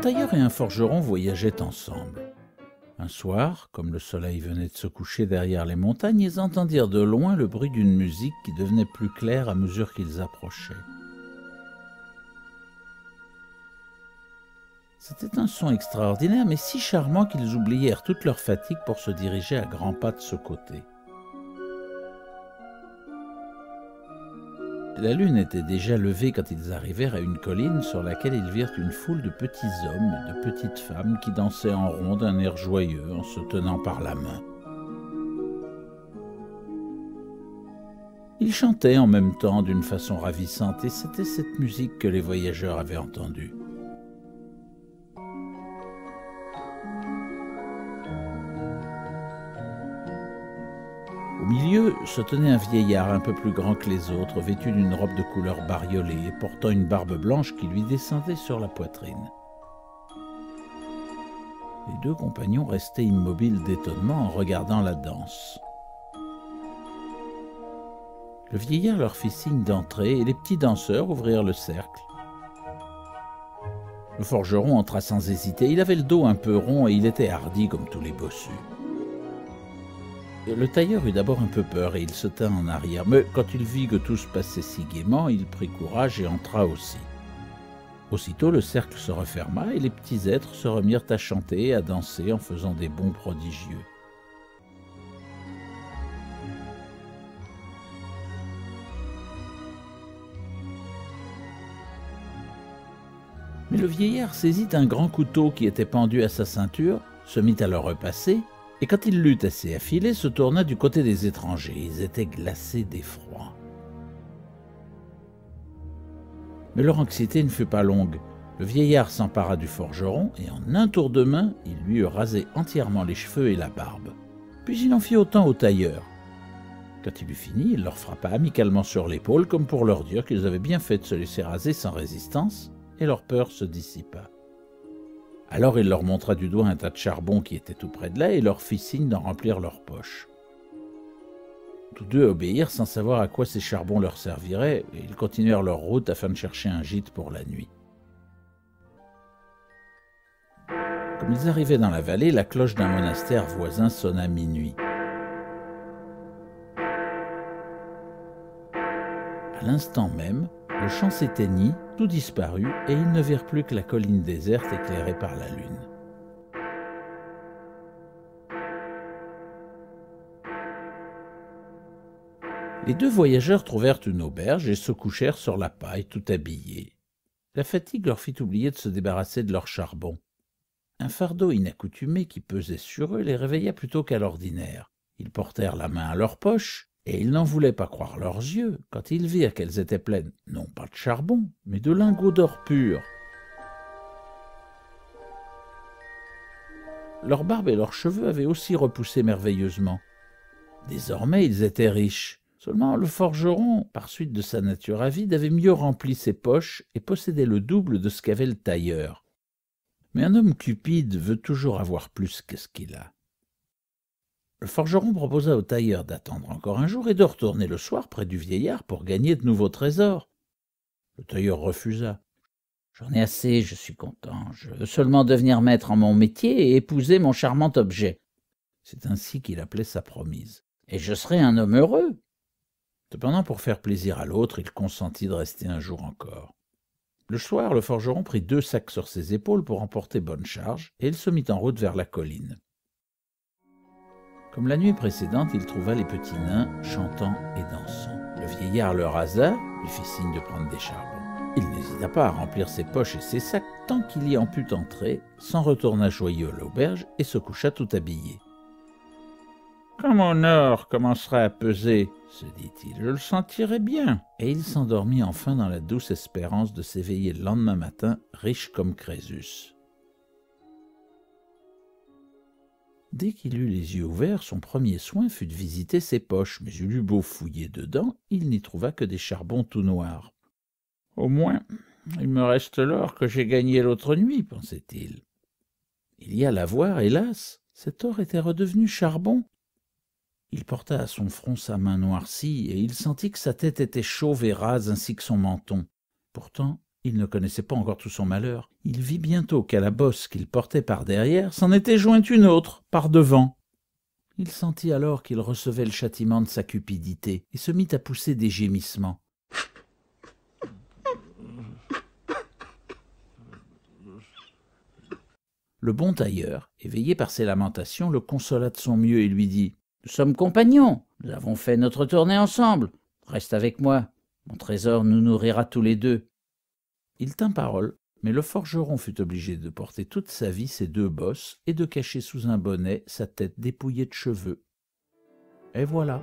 tailleur et un forgeron voyageaient ensemble. Un soir, comme le soleil venait de se coucher derrière les montagnes, ils entendirent de loin le bruit d'une musique qui devenait plus claire à mesure qu'ils approchaient. C'était un son extraordinaire, mais si charmant qu'ils oublièrent toute leur fatigue pour se diriger à grands pas de ce côté. La lune était déjà levée quand ils arrivèrent à une colline sur laquelle ils virent une foule de petits hommes et de petites femmes qui dansaient en rond d'un air joyeux en se tenant par la main. Ils chantaient en même temps d'une façon ravissante et c'était cette musique que les voyageurs avaient entendue. Au milieu se tenait un vieillard un peu plus grand que les autres, vêtu d'une robe de couleur bariolée et portant une barbe blanche qui lui descendait sur la poitrine. Les deux compagnons restaient immobiles d'étonnement en regardant la danse. Le vieillard leur fit signe d'entrer et les petits danseurs ouvrirent le cercle. Le forgeron entra sans hésiter. Il avait le dos un peu rond et il était hardi comme tous les bossus. Le tailleur eut d'abord un peu peur et il se tint en arrière, mais quand il vit que tout se passait si gaiement, il prit courage et entra aussi. Aussitôt, le cercle se referma et les petits êtres se remirent à chanter et à danser en faisant des bonds prodigieux. Mais le vieillard saisit un grand couteau qui était pendu à sa ceinture, se mit à le repasser, et quand il l'eut assez affilé, se tourna du côté des étrangers. Ils étaient glacés d'effroi. Mais leur anxiété ne fut pas longue. Le vieillard s'empara du forgeron, et en un tour de main, il lui eut rasé entièrement les cheveux et la barbe. Puis il en fit autant au tailleur. Quand il eut fini, il leur frappa amicalement sur l'épaule, comme pour leur dire qu'ils avaient bien fait de se laisser raser sans résistance, et leur peur se dissipa. Alors il leur montra du doigt un tas de charbon qui était tout près de là et leur fit signe d'en remplir leurs poches. Tous deux obéirent sans savoir à quoi ces charbons leur serviraient et ils continuèrent leur route afin de chercher un gîte pour la nuit. Comme ils arrivaient dans la vallée, la cloche d'un monastère voisin sonna minuit. À l'instant même, le chant s'éteignit, tout disparut, et ils ne virent plus que la colline déserte éclairée par la lune. Les deux voyageurs trouvèrent une auberge et se couchèrent sur la paille, tout habillés. La fatigue leur fit oublier de se débarrasser de leur charbon. Un fardeau inaccoutumé qui pesait sur eux les réveilla plutôt qu'à l'ordinaire. Ils portèrent la main à leur poche, et ils n'en voulaient pas croire leurs yeux quand ils virent qu'elles étaient pleines, non pas de charbon, mais de lingots d'or pur. Leurs barbes et leurs cheveux avaient aussi repoussé merveilleusement. Désormais, ils étaient riches. Seulement, le forgeron, par suite de sa nature avide, avait mieux rempli ses poches et possédait le double de ce qu'avait le tailleur. Mais un homme cupide veut toujours avoir plus que ce qu'il a. Le forgeron proposa au tailleur d'attendre encore un jour et de retourner le soir près du vieillard pour gagner de nouveaux trésors. Le tailleur refusa. « J'en ai assez, je suis content. Je veux seulement devenir maître en mon métier et épouser mon charmant objet. » C'est ainsi qu'il appelait sa promise. « Et je serai un homme heureux. » Cependant, pour faire plaisir à l'autre, il consentit de rester un jour encore. Le soir, le forgeron prit 2 sacs sur ses épaules pour emporter bonne charge, et il se mit en route vers la colline. Comme la nuit précédente, il trouva les petits nains chantant et dansant. Le vieillard le rasa, lui fit signe de prendre des charbons. Il n'hésita pas à remplir ses poches et ses sacs tant qu'il y en put entrer, s'en retourna joyeux à l'auberge et se coucha tout habillé. « Quand mon or commencera à peser, se dit-il, je le sentirai bien. » Et il s'endormit enfin dans la douce espérance de s'éveiller le lendemain matin, riche comme Crésus. Dès qu'il eut les yeux ouverts, son premier soin fut de visiter ses poches, mais il eut beau fouiller dedans, il n'y trouva que des charbons tout noirs. « Au moins, il me reste l'or que j'ai gagné l'autre nuit, pensait-il. Il y alla voir, hélas, cet or était redevenu charbon. Il porta à son front sa main noircie, et il sentit que sa tête était chauve et rase ainsi que son menton. Pourtant, Il ne connaissait pas encore tout son malheur. Il vit bientôt qu'à la bosse qu'il portait par derrière s'en était jointe une autre, par devant. Il sentit alors qu'il recevait le châtiment de sa cupidité et se mit à pousser des gémissements. Le bon tailleur, éveillé par ces lamentations, le consola de son mieux et lui dit « Nous sommes compagnons, nous avons fait notre tournée ensemble. Reste avec moi, mon trésor nous nourrira tous les deux. » Il tint parole, mais le forgeron fut obligé de porter toute sa vie ses 2 bosses et de cacher sous un bonnet sa tête dépouillée de cheveux. Et voilà.